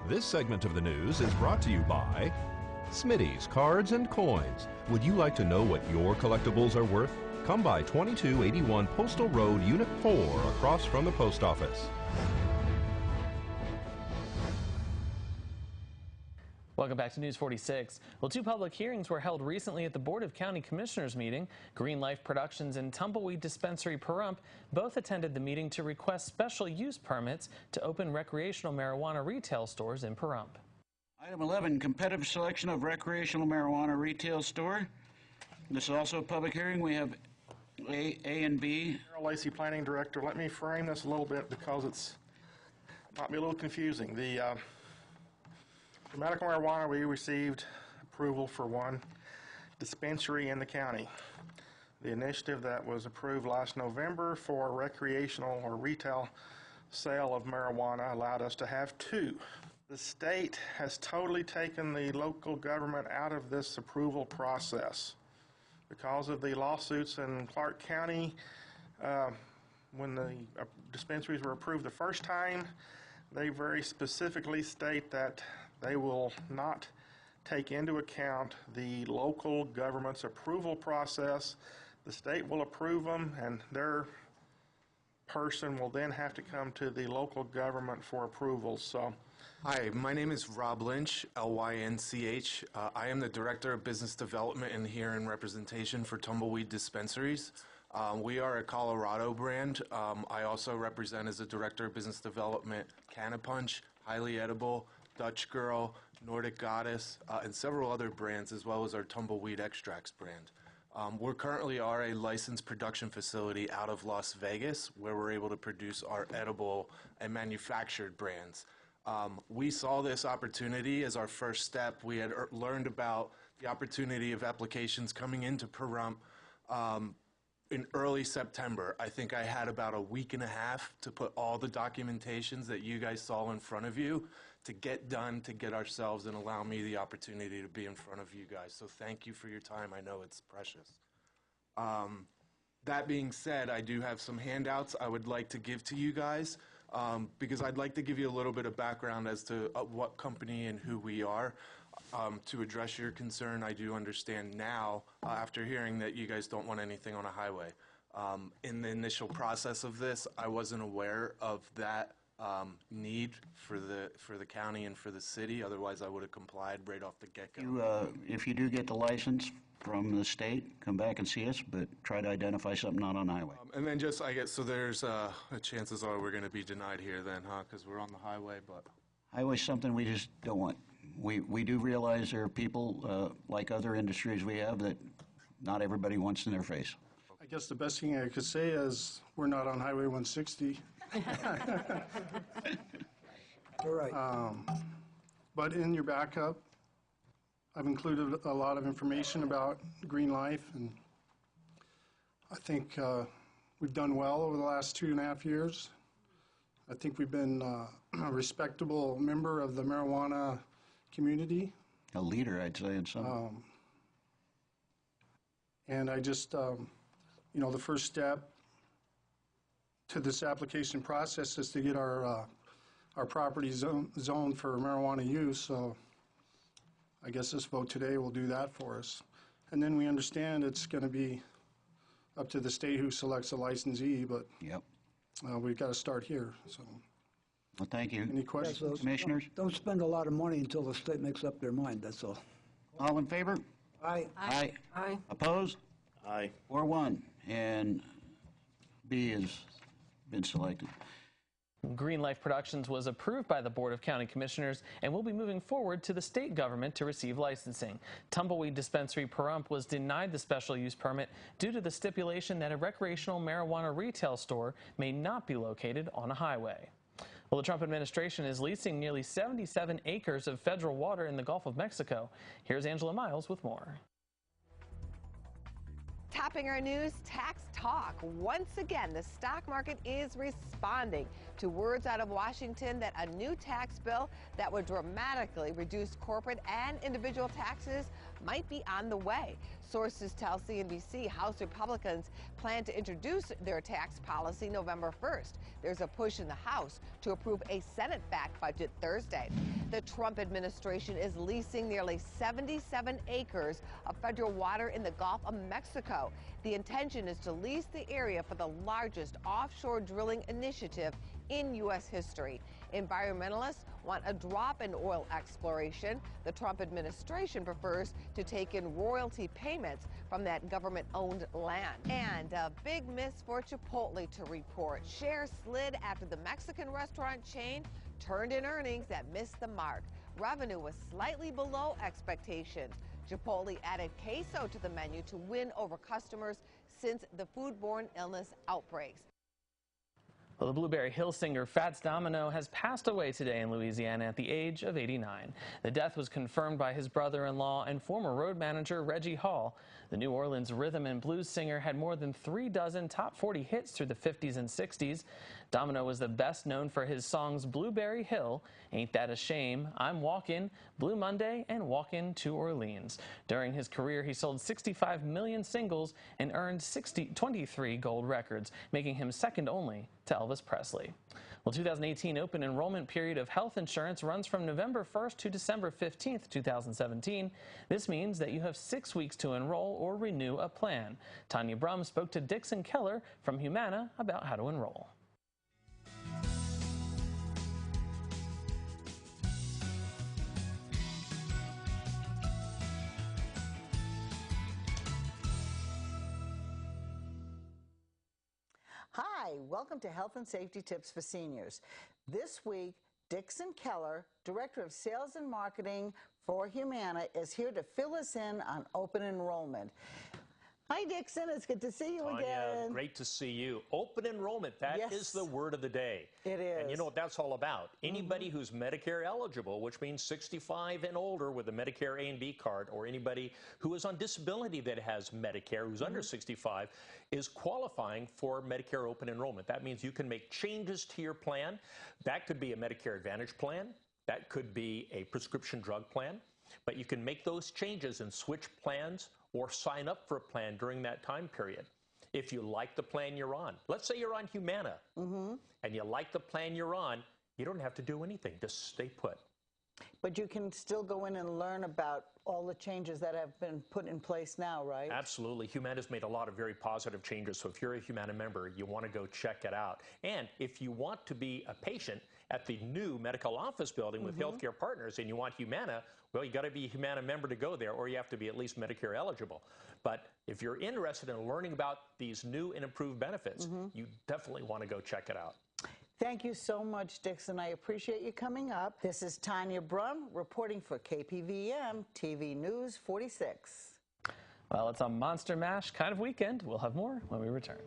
This segment of the news is brought to you by Smitty's Cards and Coins. Would you like to know what your collectibles are worth? Come by 2281 Postal Road, Unit 4, across from the post office. Welcome back to News 46. Well, two public hearings were held recently at the Board of County Commissioners meeting. Green Life Productions and Tumbleweed Dispensary Pahrump both attended the meeting to request special use permits to open recreational marijuana retail stores in Pahrump. Item 11, competitive selection of recreational marijuana retail store. This is also a public hearing. We have A and B. Lacey, Planning Director. Let me frame this a little bit because it might be a little confusing. For medical marijuana, we received approval for one dispensary in the county. The initiative that was approved last November for recreational or retail sale of marijuana allowed us to have two. The state has totally taken the local government out of this approval process. Because of the lawsuits in Clark County, when the dispensaries were approved the first time, they very specifically state that they will not take into account the local government's approval process. The state will approve them, and their person will then have to come to the local government for approval. So, hi, my name is Rob Lynch, L-Y-N-C-H. I am the Director of Business Development and here in representation for Tumbleweed Dispensaries. We are a Colorado brand. I also represent as a Director of Business Development Cannapunch, Highly Edible, Dutch Girl, Nordic Goddess, and several other brands, as well as our Tumbleweed Extracts brand. We currently are a licensed production facility out of Las Vegas, where we're able to produce our edible and manufactured brands. We saw this opportunity as our first step. We had learned about the opportunity of applications coming into Pahrump in early September. I think I had about a week and a half to put all the documentations that you guys saw in front of you to get done, to get ourselves, and allow me the opportunity to be in front of you guys. So thank you for your time. I know it's precious. That being said, I do have some handouts I would like to give to you guys because I'd like to give you a little bit of background as to what company and who we are. To address your concern, I do understand now, after hearing that you guys don't want anything on a highway. In the initial process of this, I wasn't aware of that need for the county and for the city. Otherwise, I would have complied right off the get-go. If you do get the license from the state, come back and see us, but try to identify something not on the highway. And then just, I guess, so there's chances are we're going to be denied here then, huh? Because we're on the highway, but... Highway's something we just don't want. We do realize there are people, like other industries we have, that not everybody wants in their face. I guess the best thing I could say is we're not on Highway 160. All right. But in your backup, I've included a lot of information about Green Life, and I think we've done well over the last 2.5 years. I think we've been a respectable member of the marijuana community. A leader, I'd say, in some. And I just, you know, the first step to this application process is to get our property zoned for marijuana use. So I guess this vote today will do that for us. And then we understand it's going to be up to the state who selects a licensee, but Yep. We've got to start here. So, Well, thank you. any questions? So Commissioners? Don't spend a lot of money until the state makes up their mind, that's all. All in favor? Aye. Aye. Aye. Opposed? Aye. 4-1. And B has been selected. Green Life Productions was approved by the Board of County Commissioners and will be moving forward to the state government to receive licensing. Tumbleweed Dispensary Pahrump was denied the special use permit due to the stipulation that a recreational marijuana retail store may not be located on a highway. Well, the Trump administration is leasing nearly 77 acres of federal water in the Gulf of Mexico. Here's Angela Miles with more. Topping our news, tax talk. Once again, the stock market is responding to words out of Washington that a new tax bill that would dramatically reduce corporate and individual taxes might be on the way. Sources tell CNBC House Republicans plan to introduce their tax policy November 1st. There's a push in the House to approve a Senate-backed budget Thursday. The Trump administration is leasing nearly 77 acres of federal water in the Gulf of Mexico. The intention is to lease the area for the largest offshore drilling initiative in U.S. history. Environmentalists want a drop in oil exploration. The Trump administration prefers to take in royalty payments from that government-owned land. And a big miss for Chipotle to report. Shares slid after the Mexican restaurant chain turned in earnings that missed the mark. Revenue was slightly below expectations. Chipotle added queso to the menu to win over customers since the foodborne illness outbreaks. Well, the Blueberry Hill singer Fats Domino has passed away today in Louisiana at the age of 89. The death was confirmed by his brother-in-law and former road manager Reggie Hall. The New Orleans rhythm and blues singer had more than 36 top 40 hits through the 50s and 60s. Domino was the best known for his songs Blueberry Hill, Ain't That a Shame, I'm Walkin', Blue Monday, and Walkin' to Orleans. During his career, he sold 65 million singles and earned 23 gold records, making him second only to Elvis Presley. Well, 2018 open enrollment period of health insurance runs from November 1st to December 15th, 2017. This means that you have 6 weeks to enroll or renew a plan. Tanya Brum spoke to Dixon Keller from Humana about how to enroll. Hi, welcome to Health and Safety Tips for Seniors. This week, Dixon Keller, Director of Sales and Marketing for Humana, is here to fill us in on open enrollment. Hi, Dixon. It's good to see you again. Great to see you. Open enrollment, that is the word of the day. It is. And you know what that's all about? Anybody who's Medicare eligible, which means 65 and older with a Medicare A and B card, or anybody who is on disability that has Medicare, who's under 65, is qualifying for Medicare open enrollment. That means you can make changes to your plan. That could be a Medicare Advantage plan. That could be a prescription drug plan. But you can make those changes and switch plans or sign up for a plan during that time period. If you like the plan you're on, let's say you're on Humana, and you like the plan you're on, you don't have to do anything. Just stay put. But you can still go in and learn about all the changes that have been put in place now, right? Absolutely. Humana's made a lot of very positive changes. So if you're a Humana member, you want to go check it out. And if you want to be a patient at the new medical office building with healthcare partners and you want Humana, well, you got to be a Humana member to go there, or you have to be at least Medicare eligible. But if you're interested in learning about these new and improved benefits, you definitely want to go check it out. Thank you so much, Dixon. I appreciate you coming up. This is Tanya Brum reporting for KPVM TV News 46. Well, it's a Monster Mash kind of weekend. We'll have more when we return.